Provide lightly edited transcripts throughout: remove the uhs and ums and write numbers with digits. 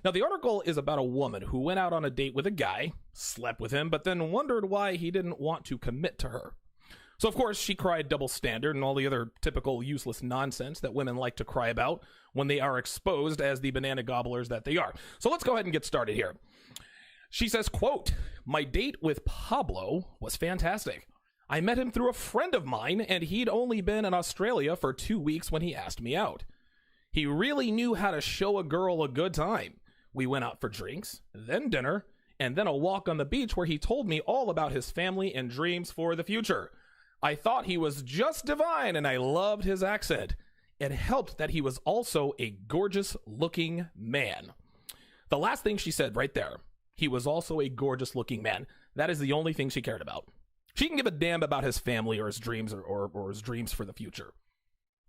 Now, the article is about a woman who went out on a date with a guy, slept with him, but then wondered why he didn't want to commit to her. So, of course, she cried double standard and all the other typical useless nonsense that women like to cry about when they are exposed as the banana gobblers that they are. So let's go ahead and get started here. She says, quote, "My date with Pablo was fantastic. I met him through a friend of mine, and he'd only been in Australia for 2 weeks when he asked me out. He really knew how to show a girl a good time. We went out for drinks, then dinner, and then a walk on the beach where he told me all about his family and dreams for the future. I thought he was just divine, and I loved his accent. It helped that he was also a gorgeous-looking man." The last thing she said right there, he was also a gorgeous-looking man. That is the only thing she cared about. She can give a damn about his family or his dreams or his dreams for the future.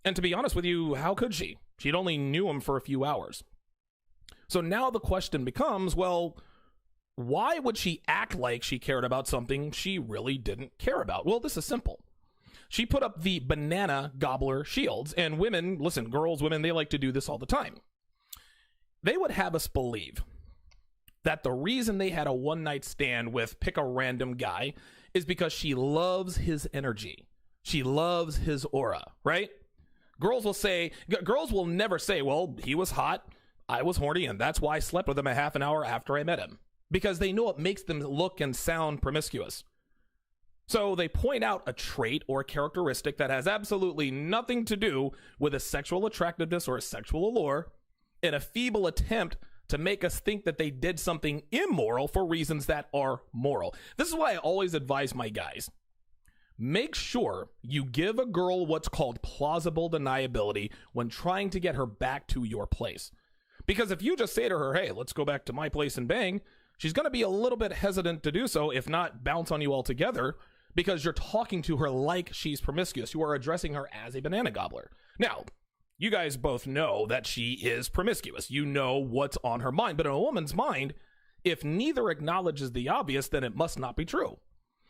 And to be honest with you, how could she? She'd only knew him for a few hours. So now the question becomes, well, why would she act like she cared about something she really didn't care about? Well, this is simple. She put up the banana gobbler shields, and women, listen, girls, women, they like to do this all the time. They would have us believe that the reason they had a one-night stand with pick a random guy is because she loves his energy. She loves his aura, right? Girls will never say, well, he was hot, I was horny, and that's why I slept with him a half an hour after I met him. Because they know it makes them look and sound promiscuous. So they point out a trait or characteristic that has absolutely nothing to do with a sexual attractiveness or a sexual allure in a feeble attempt to make us think that they did something immoral for reasons that are moral. This is why I always advise my guys. Make sure you give a girl what's called plausible deniability when trying to get her back to your place. Because if you just say to her, hey, let's go back to my place and bang, she's going to be a little bit hesitant to do so, if not bounce on you altogether, because you're talking to her like she's promiscuous. You are addressing her as a banana gobbler. Now, you guys both know that she is promiscuous. You know what's on her mind. But in a woman's mind, if neither acknowledges the obvious, then it must not be true.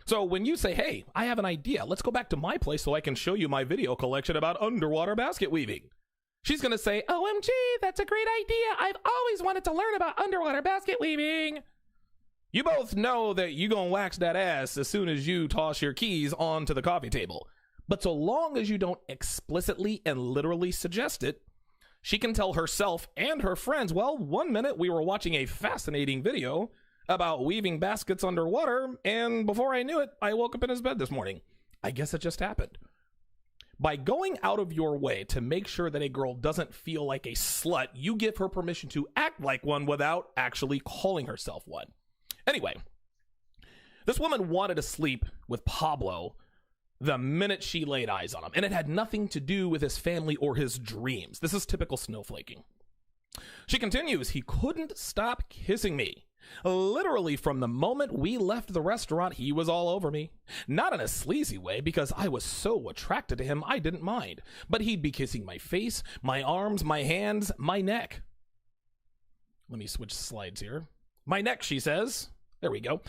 So when you say, hey, I have an idea, let's go back to my place so I can show you my video collection about underwater basket weaving, she's going to say, OMG, that's a great idea. I've always wanted to learn about underwater basket weaving. You both know that you're going to wax that ass as soon as you toss your keys onto the coffee table. But so long as you don't explicitly and literally suggest it, she can tell herself and her friends, well, 1 minute we were watching a fascinating video about weaving baskets underwater, and before I knew it, I woke up in his bed this morning. I guess it just happened. By going out of your way to make sure that a girl doesn't feel like a slut, you give her permission to act like one without actually calling herself one. Anyway, this woman wanted to sleep with Pablo the minute she laid eyes on him, and it had nothing to do with his family or his dreams. This is typical snowflaking. She continues, he couldn't stop kissing me. Literally from the moment we left the restaurant, he was all over me. Not in a sleazy way, because I was so attracted to him, I didn't mind. But he'd be kissing my face, my arms, my hands, my neck. Let me switch slides here. My neck, she says. There we go.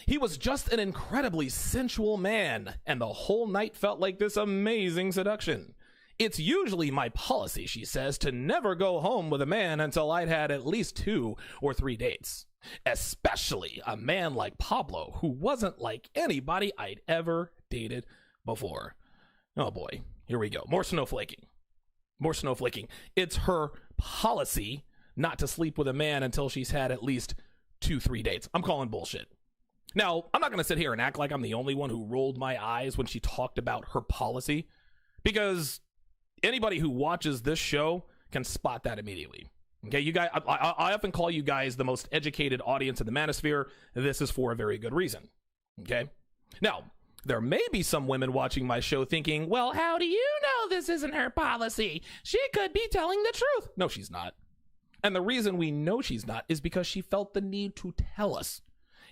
He was just an incredibly sensual man, and the whole night felt like this amazing seduction. It's usually my policy, she says, to never go home with a man until I'd had at least 2 or 3 dates. Especially a man like Pablo, who wasn't like anybody I'd ever dated before. Oh boy, here we go. More snowflaking. More snowflaking. It's her policy not to sleep with a man until she's had at least 2-3 dates. I'm calling bullshit. Now, I'm not going to sit here and act like I'm the only one who rolled my eyes when she talked about her policy, because anybody who watches this show can spot that immediately. Okay, you guys, I often call you guys the most educated audience in the manosphere. This is for a very good reason. Okay? Now, there may be some women watching my show thinking, well, how do you know this isn't her policy? She could be telling the truth. No, she's not. And the reason we know she's not is because she felt the need to tell us.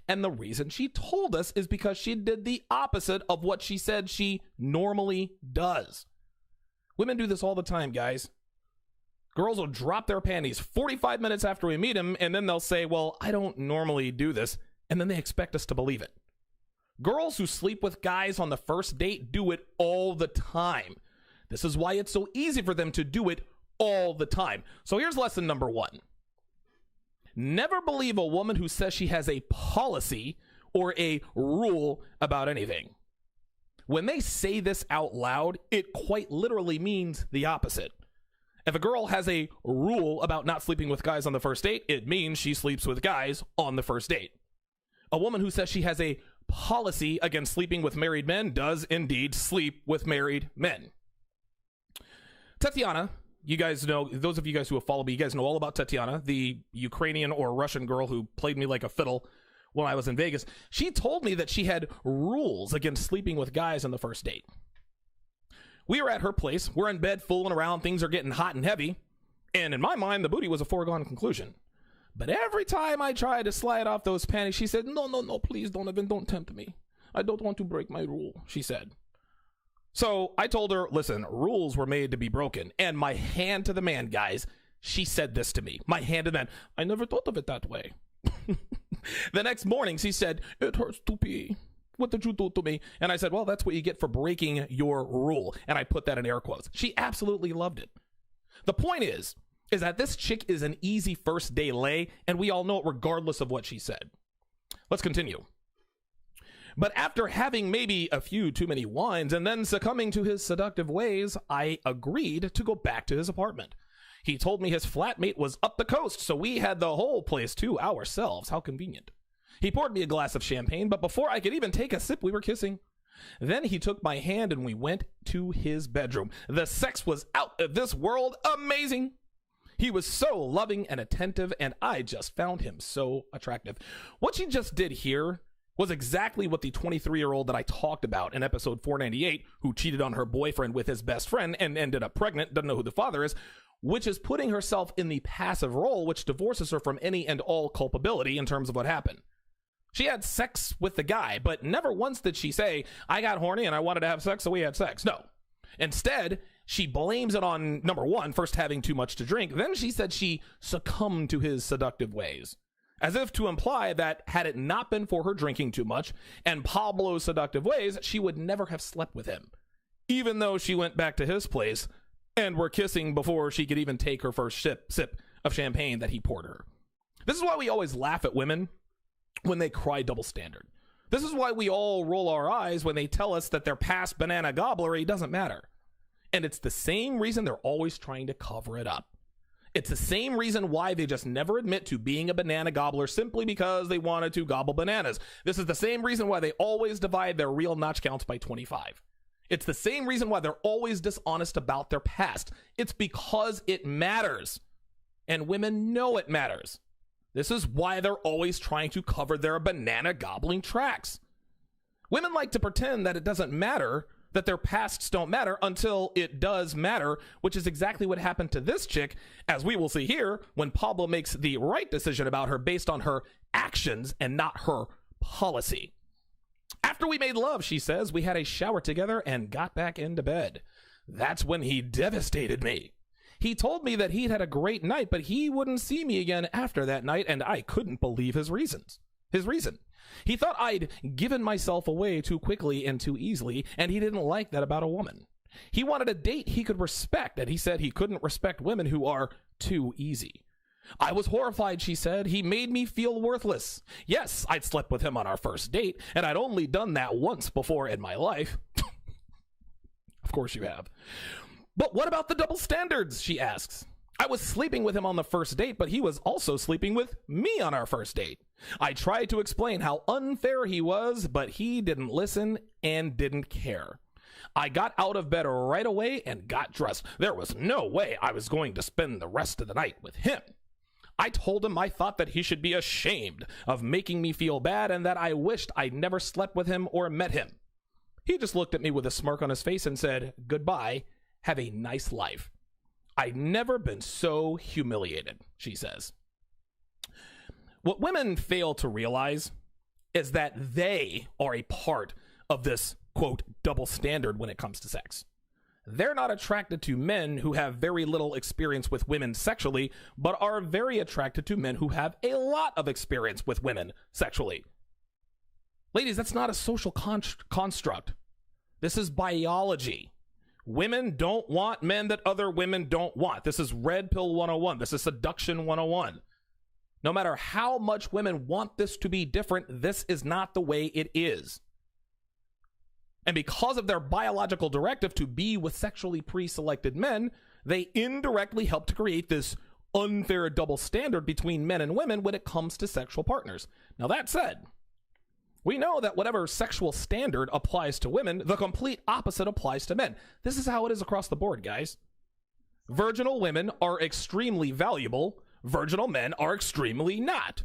And the reason she told us is because she did the opposite of what she said she normally does. Women do this all the time, guys. Girls will drop their panties 45 minutes after we meet them, and then they'll say, well, I don't normally do this, and then they expect us to believe it. Girls who sleep with guys on the first date do it all the time. This is why it's so easy for them to do it all the time. So here's lesson number 1. Never believe a woman who says she has a policy or a rule about anything. When they say this out loud, it quite literally means the opposite. If a girl has a rule about not sleeping with guys on the first date, it means she sleeps with guys on the first date. A woman who says she has a policy against sleeping with married men does indeed sleep with married men. Tatiana, you guys know, those of you guys who have followed me, you guys know all about Tatiana, the Ukrainian or Russian girl who played me like a fiddle when I was in Vegas. She told me that she had rules against sleeping with guys on the first date. We were at her place. We're in bed fooling around. Things are getting hot and heavy. And in my mind, the booty was a foregone conclusion. But every time I tried to slide off those panties, she said, no, please, Donovan, don't tempt me. I don't want to break my rule, she said. So I told her, listen, rules were made to be broken. And my hand to the man, guys, she said this to me. My hand to the man. I never thought of it that way. The next morning, she said, it hurts to pee. What did you do to me? And I said, well, that's what you get for breaking your rule. And I put that in air quotes. She absolutely loved it. The point is that this chick is an easy first day lay, and we all know it regardless of what she said. Let's continue. But after having maybe a few too many wines and then succumbing to his seductive ways, I agreed to go back to his apartment. He told me his flatmate was up the coast, so we had the whole place to ourselves. How convenient. He poured me a glass of champagne, but before I could even take a sip, we were kissing. Then he took my hand and we went to his bedroom. The sex was out of this world amazing. He was so loving and attentive, and I just found him so attractive. What she just did here was exactly what the 23-year-old that I talked about in episode 498, who cheated on her boyfriend with his best friend and ended up pregnant, doesn't know who the father is, which is putting herself in the passive role, which divorces her from any and all culpability in terms of what happened. She had sex with the guy, but never once did she say, I got horny and I wanted to have sex, so we had sex. No. Instead, she blames it on, number one, first having too much to drink. Then she said she succumbed to his seductive ways, as if to imply that had it not been for her drinking too much and Pablo's seductive ways, she would never have slept with him, even though she went back to his place and were kissing before she could even take her first sip of champagne that he poured her. This is why we always laugh at women when they cry double standard. This is why we all roll our eyes when they tell us that their past banana gobblery doesn't matter. And it's the same reason they're always trying to cover it up. It's the same reason why they just never admit to being a banana gobbler simply because they wanted to gobble bananas. This is the same reason why they always divide their real notch counts by 25. It's the same reason why they're always dishonest about their past. It's because it matters. And women know it matters. This is why they're always trying to cover their banana gobbling tracks. Women like to pretend that it doesn't matter, that their pasts don't matter until it does matter, which is exactly what happened to this chick, as we will see here, when Pablo makes the right decision about her based on her actions and not her policy. After we made love, she says, we had a shower together and got back into bed. That's when he devastated me. He told me that he'd had a great night, but he wouldn't see me again after that night, and I couldn't believe his reason. He thought I'd given myself away too quickly and too easily, and he didn't like that about a woman. He wanted a date he could respect, and he said he couldn't respect women who are too easy. I was horrified, she said. He made me feel worthless. Yes, I'd slept with him on our first date, and I'd only done that once before in my life. Of course you have. But what about the double standards, she asks. I was sleeping with him on the first date, but he was also sleeping with me on our first date. I tried to explain how unfair he was, but he didn't listen and didn't care. I got out of bed right away and got dressed. There was no way I was going to spend the rest of the night with him. I told him I thought that he should be ashamed of making me feel bad and that I wished I'd never slept with him or met him. He just looked at me with a smirk on his face and said, goodbye. Have a nice life. I've never been so humiliated, she says. What women fail to realize is that they are a part of this, quote, double standard when it comes to sex. They're not attracted to men who have very little experience with women sexually, but are very attracted to men who have a lot of experience with women sexually. Ladies, that's not a social construct. This is biology. Women don't want men that other women don't want. This is Red Pill 101. This is Seduction 101. No matter how much women want this to be different, this is not the way it is. And because of their biological directive to be with sexually pre-selected men, they indirectly help to create this unfair double standard between men and women when it comes to sexual partners. Now, that said, we know that whatever sexual standard applies to women, the complete opposite applies to men. This is how it is across the board, guys. Virginal women are extremely valuable. Virginal men are extremely not.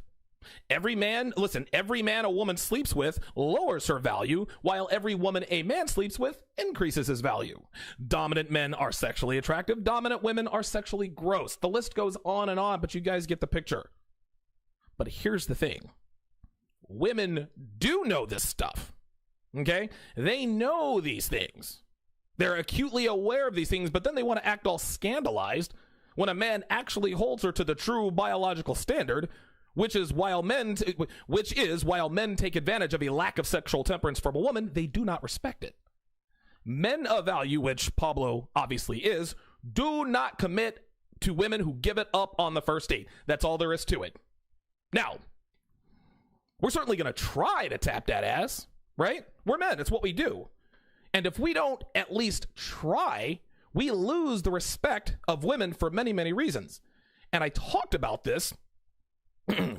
Every man a woman sleeps with lowers her value, while every woman a man sleeps with increases his value. Dominant men are sexually attractive. Dominant women are sexually gross. The list goes on, but you guys get the picture. But here's the thing. Women do know this stuff. Okay? They know these things. They're acutely aware of these things, but then they want to act all scandalized when a man actually holds her to the true biological standard, which is while men take advantage of a lack of sexual temperance from a woman, they do not respect it. Men of value, which Pablo obviously is, do not commit to women who give it up on the first date. That's all there is to it. Now, we're certainly going to try to tap that ass, right? We're men. It's what we do. And if we don't at least try, we lose the respect of women for many, many reasons. And I talked about this,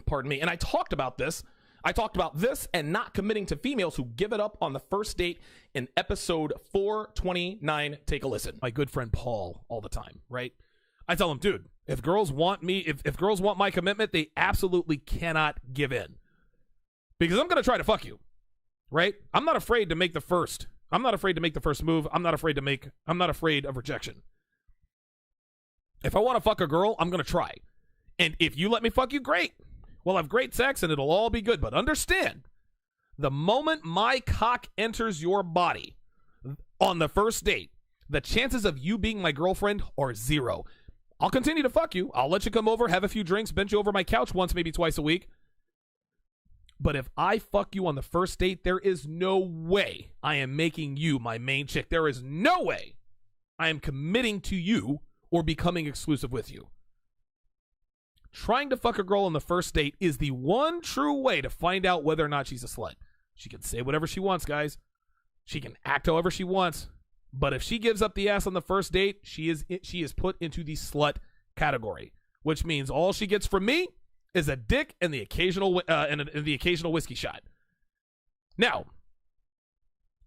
pardon me, and I talked about this and not committing to females who give it up on the first date in episode 429. Take a listen. My good friend Paul all the time, right? I tell him, dude, if girls want me, if girls want my commitment, they absolutely cannot give in. Because I'm going to try to fuck you, right? I'm not afraid to make the first move. I'm not afraid of rejection. If I want to fuck a girl, I'm going to try. And if you let me fuck you, great. We'll have great sex and it'll all be good. But understand, the moment my cock enters your body on the first date, the chances of you being my girlfriend are zero. I'll continue to fuck you. I'll let you come over, have a few drinks, bench you over my couch once, maybe twice a week. But if I fuck you on the first date, there is no way I am making you my main chick. There is no way I am committing to you or becoming exclusive with you. Trying to fuck a girl on the first date is the one true way to find out whether or not she's a slut. She can say whatever she wants, guys. She can act however she wants. But if she gives up the ass on the first date, she is put into the slut category, which means all she gets from me is a dick and the occasional whiskey shot. Now,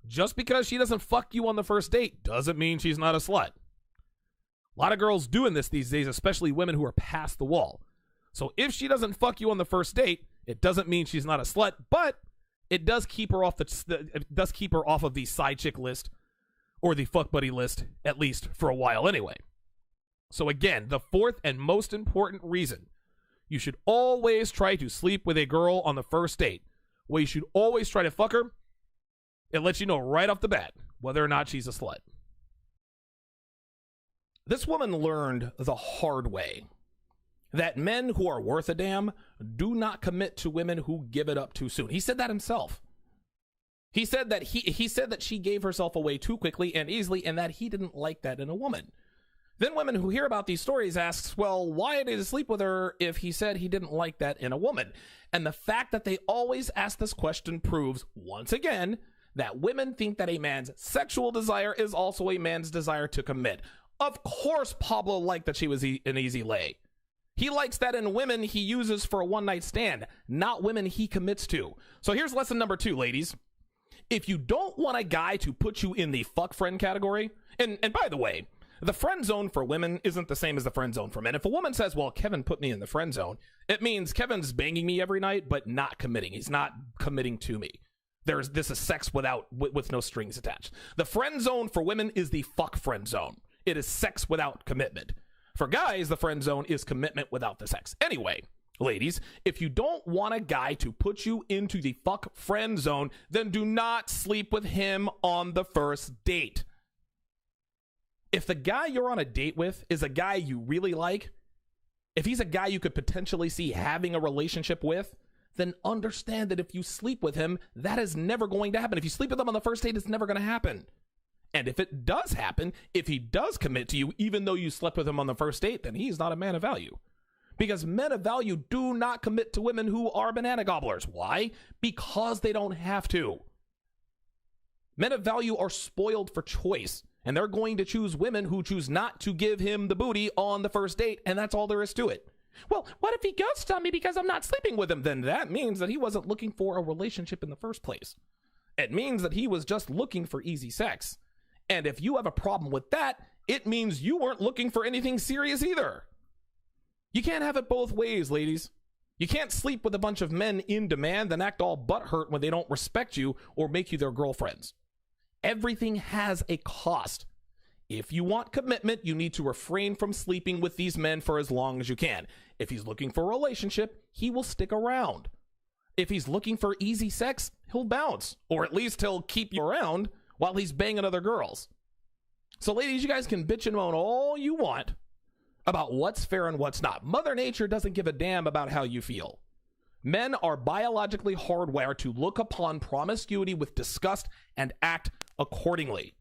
just because she doesn't fuck you on the first date doesn't mean she's not a slut. A lot of girls doing this these days, especially women who are past the wall. So if she doesn't fuck you on the first date, it doesn't mean she's not a slut, but it does keep her off of the side chick list or the fuck buddy list, at least for a while anyway. So again, the fourth and most important reason you should always try to sleep with a girl on the first date, well, you should always try to fuck her. It lets you know right off the bat whether or not she's a slut. This woman learned the hard way that men who are worth a damn do not commit to women who give it up too soon. He said that himself. He said that he said that she gave herself away too quickly and easily, and that he didn't like that in a woman. Then women who hear about these stories asks, well, why did he sleep with her if he said he didn't like that in a woman? And the fact that they always ask this question proves, once again, that women think that a man's sexual desire is also a man's desire to commit. Of course Pablo liked that she was an easy lay. He likes that in women he uses for a one-night stand, not women he commits to. So here's lesson number 2, ladies. If you don't want a guy to put you in the fuck friend category, and by the way, the friend zone for women isn't the same as the friend zone for men. If a woman says, well, Kevin put me in the friend zone, it means Kevin's banging me every night, but not committing. He's not committing to me. This is sex with no strings attached. The friend zone for women is the fuck friend zone. It is sex without commitment. For guys, the friend zone is commitment without the sex. Anyway, ladies, if you don't want a guy to put you into the fuck friend zone, then do not sleep with him on the first date. If the guy you're on a date with is a guy you really like, if he's a guy you could potentially see having a relationship with, then understand that if you sleep with him, that is never going to happen. If you sleep with him on the first date, it's never going to happen. And if it does happen, if he does commit to you, even though you slept with him on the first date, then he's not a man of value. Because men of value do not commit to women who are banana gobblers. Why? Because they don't have to. Men of value are spoiled for choice, and they're going to choose women who choose not to give him the booty on the first date, and that's all there is to it. Well, what if he ghosts on me because I'm not sleeping with him? Then that means that he wasn't looking for a relationship in the first place. It means that he was just looking for easy sex. And if you have a problem with that, it means you weren't looking for anything serious either. You can't have it both ways, ladies. You can't sleep with a bunch of men in demand and act all butthurt when they don't respect you or make you their girlfriends. Everything has a cost. If you want commitment, you need to refrain from sleeping with these men for as long as you can. If he's looking for a relationship, he will stick around. If he's looking for easy sex, he'll bounce, or at least he'll keep you around while he's banging other girls. So ladies, you guys can bitch and moan all you want about what's fair and what's not. Mother Nature doesn't give a damn about how you feel. Men are biologically hardwired to look upon promiscuity with disgust and act accordingly.